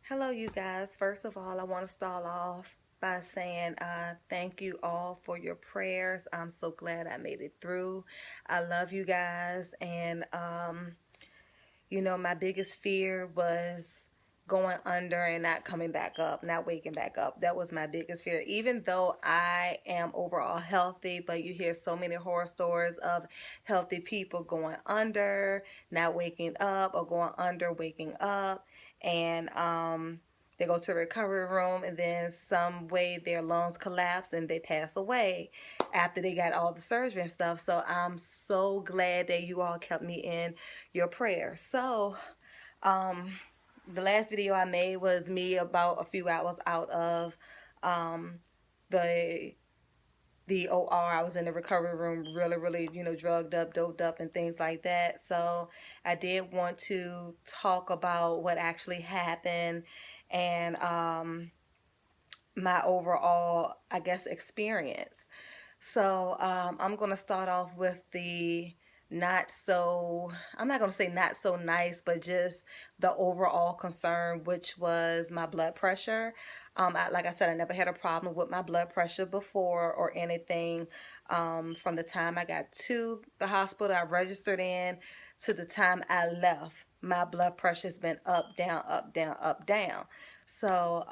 Hello, you guys. First of all, I want to start off by saying thank you all for your prayers. I'm so glad I made it through. I love you guys. And, my biggest fear was going under and not coming back up, not waking back up. That was my biggest fear. Even though I am overall healthy, but you hear so many horror stories of healthy people going under, not waking up, or going under, waking up. And they go to a recovery room, and then some way their lungs collapse and they pass away after they got all the surgery and stuff. So I'm so glad that you all kept me in your prayers. So um, the last video I made was me about a few hours out of um, the OR. I was in the recovery room, really, drugged up, doped up, and things like that. So I did want to talk about what actually happened and my overall, I guess, experience. So I'm going to start off with the not so, I'm not going to say not so nice, but just the overall concern, which was my blood pressure. Like I said, I never had a problem with my blood pressure before or anything. From the time I got to the hospital I registered in to the time I left, my blood pressure has been up, down, up, down, up, down. So,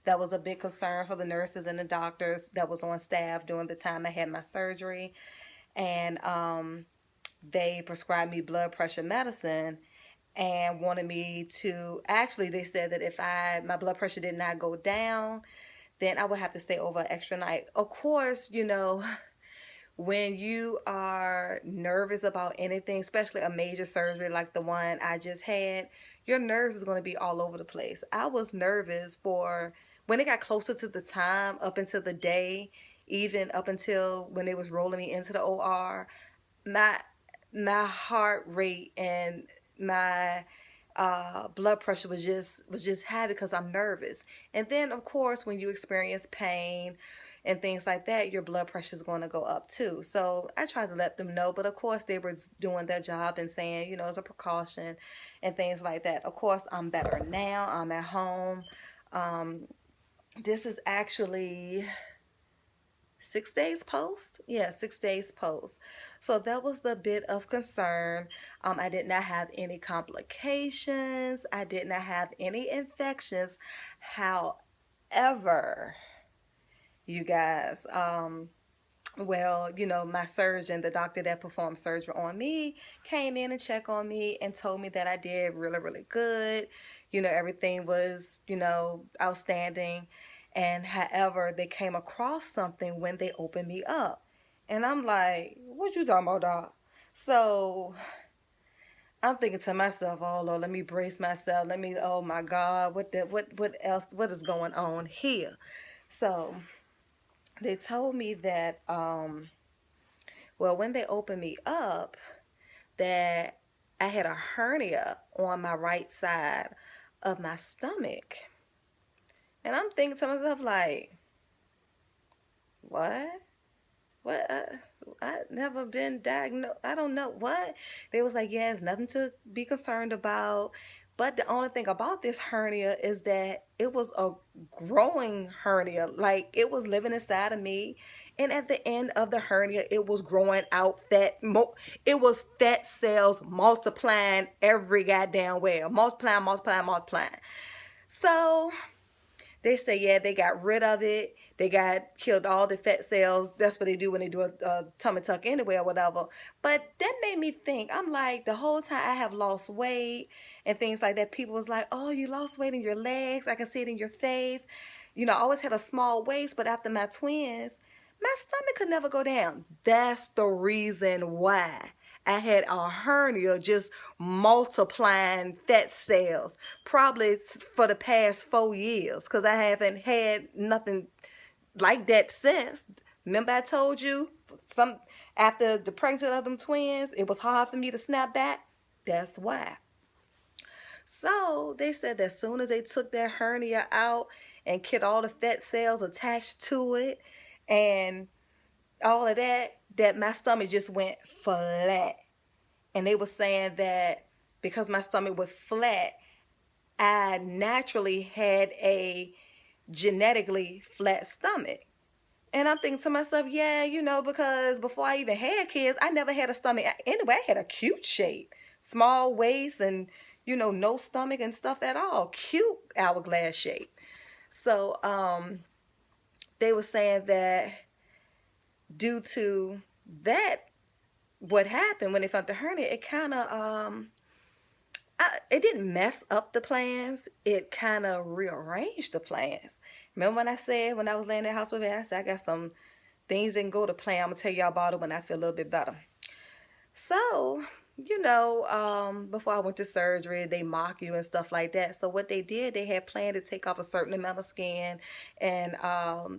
that was a big concern for the nurses and the doctors that was on staff during the time I had my surgery. And they prescribed me blood pressure medicine and wanted me to, actually they said that if my blood pressure did not go down, then I would have to stay over an extra night. Of course, when you are nervous about anything, especially a major surgery like the one I just had, your nerves is going to be all over the place. I was nervous for when it got closer to the time, up until the day, even up until when they was rolling me into the OR. My my heart rate and my blood pressure was just high because I'm nervous. And then of course when you experience pain and things like that, your blood pressure is going to go up too. So I tried to let them know, but of course they were doing their job and saying, as a precaution and things like that. Of course, I'm better now. I'm at home. Um, this is actually 6 days post. Yeah, 6 days post. So that was the bit of concern. I did not have any complications. I did not have any infections. However, you guys, well, my surgeon, the doctor that performed surgery on me, came in and checked on me and told me that I did really, really good. Everything was, outstanding. And however, they came across something when they opened me up. And I'm like, what you talking about, dog? So I'm thinking to myself, oh Lord, let me brace myself. Oh my God, what else, what is going on here? So they told me that, well, when they opened me up, that I had a hernia on my right side of my stomach. And I'm thinking to myself, like, what? What? I never been diagnosed. I don't know what. They was like, yeah, it's nothing to be concerned about. But the only thing about this hernia is that it was a growing hernia. Like it was living inside of me. And at the end of the hernia, it was growing out fat. It was fat cells multiplying every goddamn way. Multiplying, multiplying, multiplying. So they say, yeah, they got rid of it. They killed all the fat cells. That's what they do when they do a tummy tuck anyway or whatever. But that made me think. I'm like, the whole time I have lost weight and things like that. People was like, oh, you lost weight in your legs. I can see it in your face. I always had a small waist, but after my twins, my stomach could never go down. That's the reason why. I had a hernia just multiplying fat cells, probably for the past 4 years, because I haven't had nothing like that since. Remember I told you, after the pregnancy of them twins, it was hard for me to snap back? That's why. So they said that as soon as they took that hernia out and killed all the fat cells attached to it and all of that, that my stomach just went flat. And they were saying that because my stomach was flat, I naturally had a genetically flat stomach. And I'm thinking to myself, yeah, because before I even had kids, I never had a stomach. Anyway, I had a cute shape, small waist, and, no stomach and stuff at all. Cute hourglass shape. So they were saying that due to that, what happened when they found the hernia, it kind of it didn't mess up the plans. It kind of rearranged the plans. Remember when I said when I was laying in the hospital, I said I got some things didn't go to plan. I'm gonna tell y'all about it when I feel a little bit better. So, before I went to surgery, they mock you and stuff like that. So what they did, they had planned to take off a certain amount of skin and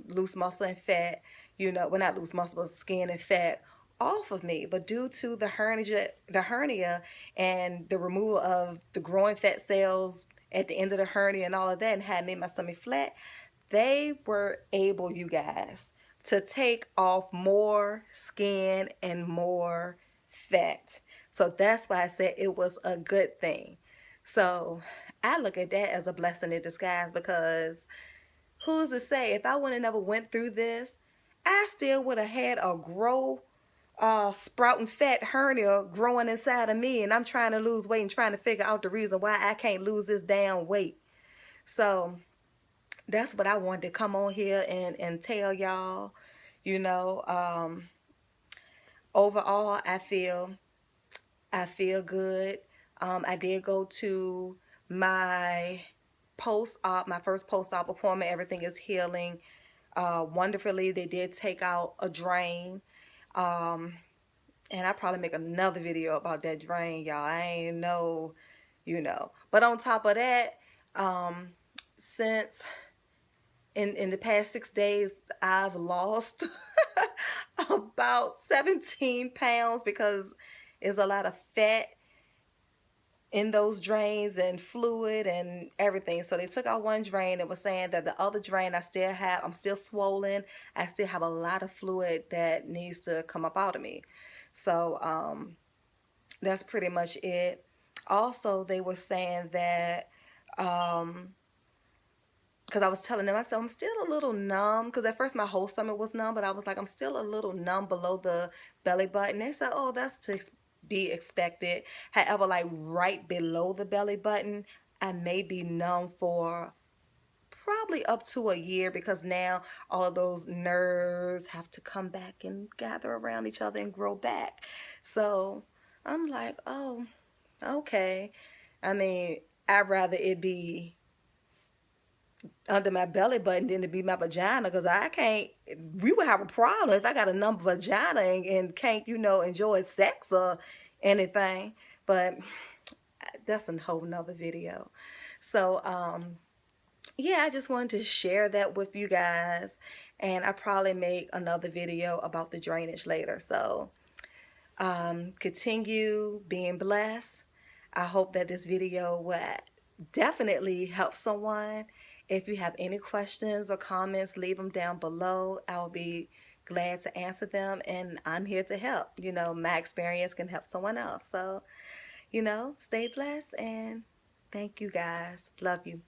lose muscle and fat. Well, not lose muscle, but skin and fat off of me. But due to the hernia and the removal of the growing fat cells at the end of the hernia and all of that, and had made my stomach flat, they were able, you guys, to take off more skin and more fat. So that's why I said it was a good thing. So I look at that as a blessing in disguise, because who's to say if I would have never went through this, I still would have had a sprouting fat hernia growing inside of me, and I'm trying to lose weight and trying to figure out the reason why I can't lose this damn weight. So that's what I wanted to come on here and tell y'all. Overall, I feel good. I did go to my my first post-op appointment. Everything is healing wonderfully. They did take out a drain. And I probably make another video about that drain, y'all. I ain't know, But on top of that, since in the past 6 days, I've lost about 17 pounds because there's a lot of fat in those drains and fluid and everything. So they took out one drain and was saying that the other drain I'm still swollen. I still have a lot of fluid that needs to come up out of me. So that's pretty much it. Also, they were saying that because I was telling them, I said, I'm still a little numb, because at first my whole stomach was numb, but I was like, I'm still a little numb below the belly button. They said, oh, that's to be expected. However, like right below the belly button, I may be numb for probably up to a year, because now all of those nerves have to come back and gather around each other and grow back. So I'm like, oh, okay. I mean, I'd rather it be under my belly button than to be my vagina, because we would have a problem if I got a numb vagina and can't, enjoy sex or anything. But that's a whole nother video. So, yeah, I just wanted to share that with you guys, and I probably make another video about the drainage later. So, continue being blessed. I hope that this video will definitely help someone. If you have any questions or comments, leave them down below. I'll be glad to answer them, and I'm here to help. My experience can help someone else. So, stay blessed, and thank you guys. Love you.